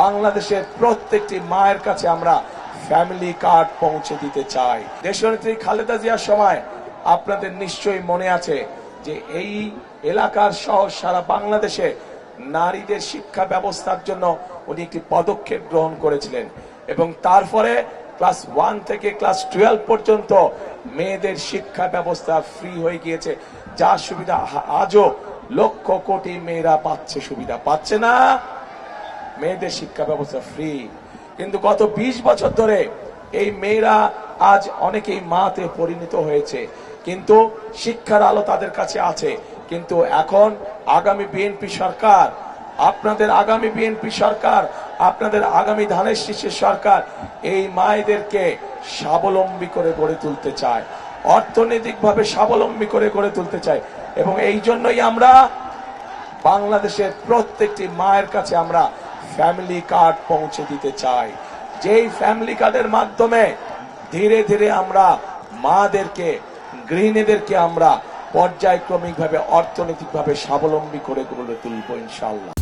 বাংলাদেশের প্রত্যেকটি মায়ের কাছে আমরা ফ্যামিলি কার্ড পৌঁছে দিতে চাই। দেশনেত্রী খালেদা জিয়ার সময় আপনাদের নিশ্চয়ই মনে আছে যে এই এলাকার সহ সারা বাংলাদেশে নারীদের শিক্ষা ব্যবস্থার জন্য উনি একটি পদক্ষেপ গ্রহণ করেছিলেন এবং তারপরে ক্লাস 1 থেকে ক্লাস 12 পর্যন্ত মেয়েদের শিক্ষা ব্যবস্থা ফ্রি হয়ে গিয়েছে, যার সুবিধা আজও লক্ষ কোটি মেয়েরা পাচ্ছে। সুবিধা পাচ্ছে না, মেয়েদের শিক্ষা ব্যবস্থা ফ্রি। কিন্তু গত 20 বছর ধরে এই মেয়েরা আজ অনেকেই মাতে পরিণত হয়েছে, কিন্তু শিক্ষার আলো তাদের কাছে আছে। কিন্তু এখন আগামী বিএনপি সরকার, আপনাদের আগামী বিএনপি সরকার, আপনাদের আগামী ধানের শীষের সরকার এই মায়েদেরকে স্বাবলম্বী করে গড়ে তুলতে চায়, অর্থনৈতিকভাবে স্বাবলম্বী করে গড়ে তুলতে চায়। এবং এই জন্যই আমরা বাংলাদেশের প্রত্যেকটি মায়ের কাছে আমরা ফ্যামিলি কার্ড পৌঁছে দিতে চাই, যেই ফ্যামিলি কার্ডের মাধ্যমে ধীরে ধীরে আমরা মাদেরকে, গৃহিণীদেরকে আমরা পর্যায়ক্রমিকভাবে অর্থনৈতিকভাবে স্বাবলম্বী করে গড়ে তুলব ইনশাআল্লাহ।